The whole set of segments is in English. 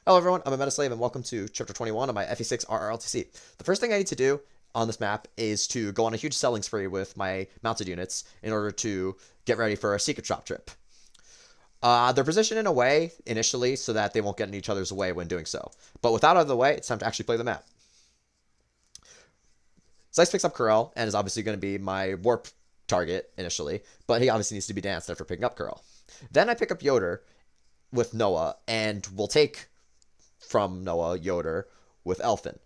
Hello everyone, I'm a Metaslave and welcome to Chapter 21 of my FE6 RR LTC. The first thing I need to do on this map is to go on a huge selling spree with my mounted units in order to get ready for a secret shop trip. They're positioned in a way initially so that they won't get in each other's way when doing so. But with that out of the way, it's time to actually play the map. Zeiss picks up Karel and is obviously going to be my warp target initially, but he obviously needs to be danced after picking up Karel. Then I pick up Yoder with Noah and we'll take from Noah Yoder with Elfin.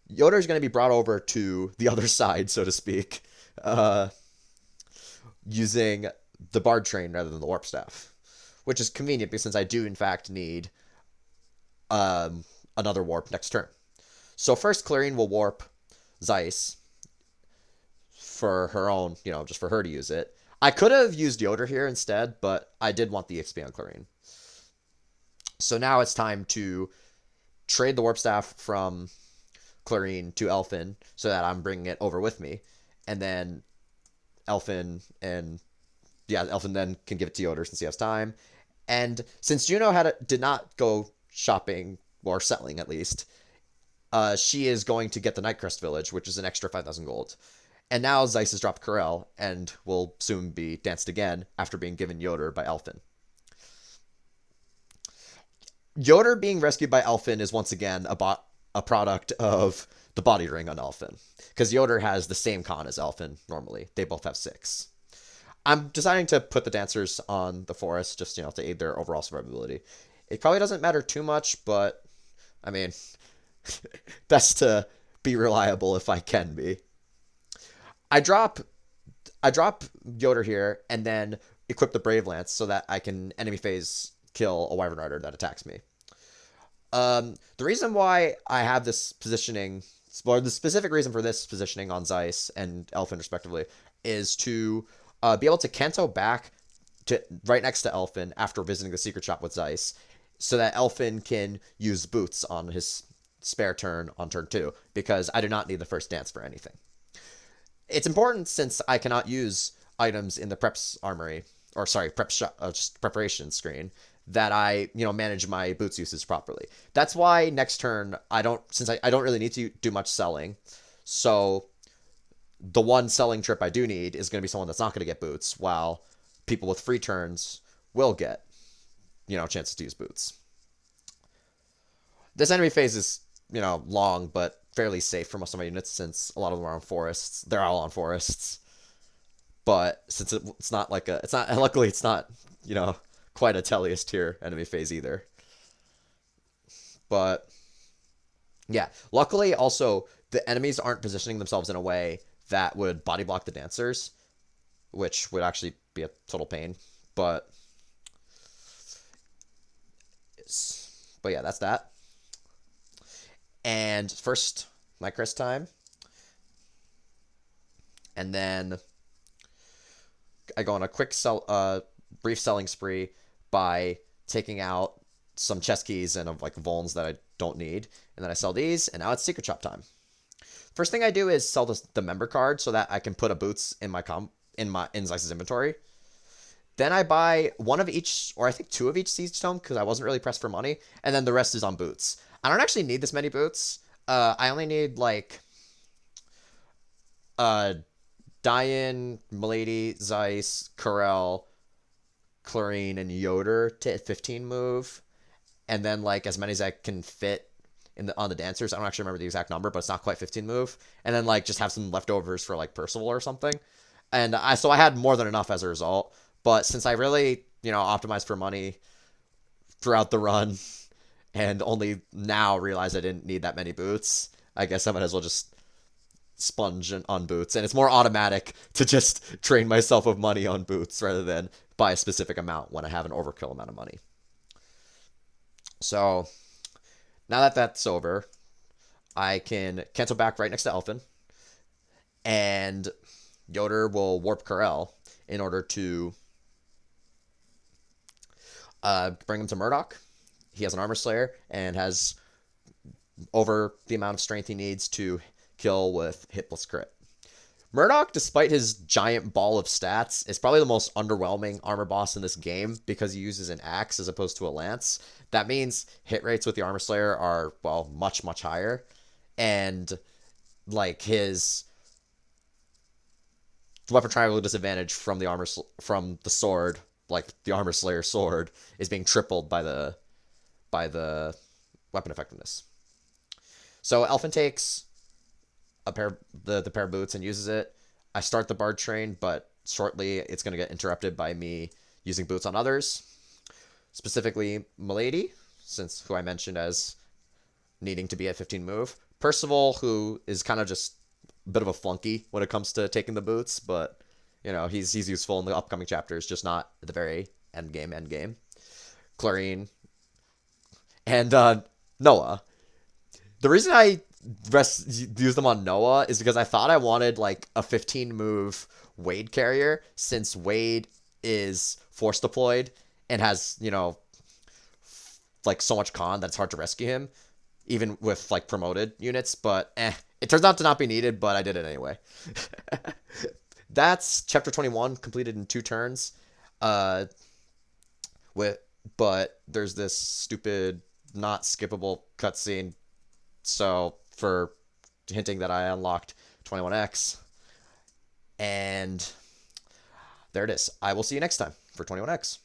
Yoder is going to be brought over to the other side, so to speak, using the Bard Train rather than the Warp Staff, which is convenient because since I do in fact need another warp next turn. So first, Clarine will warp Zeiss for her own, just for her to use it. I could have used Yoder here instead, but I did want the XP on Clarine. So now it's time to trade the Warp Staff from Clarine to Elfin so that I'm bringing it over with me. And then Elfin then can give it to Yoder since he has time. And since Juno did not go shopping, or selling at least, she is going to get the Knight Crest village, which is an extra 5,000 gold. And now Zeiss has dropped Karel and will soon be danced again after being given Yoder by Elfin. Yoder being rescued by Elfin is once again a product of the body ring on Elfin, because Yoder has the same con as Elfin normally. They both have 6. I'm deciding to put the dancers on the forest just, to aid their overall survivability. It probably doesn't matter too much, but, I mean, best to be reliable if I can be. I drop Yoder here and then equip the Brave Lance so that I can enemy phase kill a Wyvern Rider that attacks me. The reason why I have this positioning, or the specific reason for this positioning on Zeiss and Elfin respectively, is to be able to canto back to right next to Elfin after visiting the secret shop with Zeiss, so that Elfin can use boots on his spare turn on turn 2, because I do not need the first dance for anything. It's important since I cannot use items in the preps armory, or sorry, just preparation screen, that I, manage my boots usage properly. That's why next turn I don't really need to do much selling. So the one selling trip I do need is going to be someone that's not going to get boots, while people with free turns will get, chances to use boots. This enemy phase is, long, but fairly safe for most of my units since a lot of them are on forests. They're all on forests. But since it's not luckily it's not, quite a Tellius tier enemy phase either. But yeah, luckily also the enemies aren't positioning themselves in a way that would body block the dancers, which would actually be a total pain. But yeah, that's that. And first, Knight Crest time. And then I go on a quick brief selling spree by taking out some chest keys and of Volns that I don't need, and then I sell these, and now it's secret shop time. First thing I do is sell the member card so that I can put a boots in in Zeiss's inventory. Then I buy one of each, or I think 2 of each siege tome, because I wasn't really pressed for money, and then the rest is on boots. I don't actually need this many boots. I only need Diane, Milady, Zeiss, Karel, Clarine, and Yoder to hit 15 move, and then as many as I can fit on the dancers. I don't actually remember the exact number, but it's not quite 15 move, and then just have some leftovers for Percival or something. And so I had more than enough as a result. But since I really optimized for money throughout the run, and only now realize I didn't need that many boots, I guess I might as well just sponge on boots. And it's more automatic to just train myself with money on boots rather than buy a specific amount when I have an overkill amount of money. So now that that's over, I can cancel back right next to Elfin, and Yoder will warp Karel in order to bring him to Murdoch. He has an Armor Slayer and has over the amount of strength he needs to kill with hit plus crit. Murdoch, despite his giant ball of stats, is probably the most underwhelming armor boss in this game because he uses an axe as opposed to a lance. That means hit rates with the Armor Slayer are, well, much, much higher. And, like, his weapon triangle disadvantage from from the sword, like the Armor Slayer sword, is being tripled by the weapon effectiveness. So Elfin takes the pair of boots and uses it. I start the Bard train, but shortly it's going to get interrupted by me using boots on others, specifically Milady, who I mentioned as needing to be at 15 move. Percival, who is kind of just a bit of a flunky when it comes to taking the boots, but he's useful in the upcoming chapters, just not at the very end game. Clarine and Noah. The reason I use them on Noah is because I thought I wanted like a 15 move Wade carrier, since Wade is force deployed and has, like so much con that it's hard to rescue him, even with like promoted units. But it turns out to not be needed, but I did it anyway. That's chapter 21 completed in 2 turns. But there's this stupid not skippable cutscene. So for hinting that I unlocked 21X. And there it is. I will see you next time for 21X.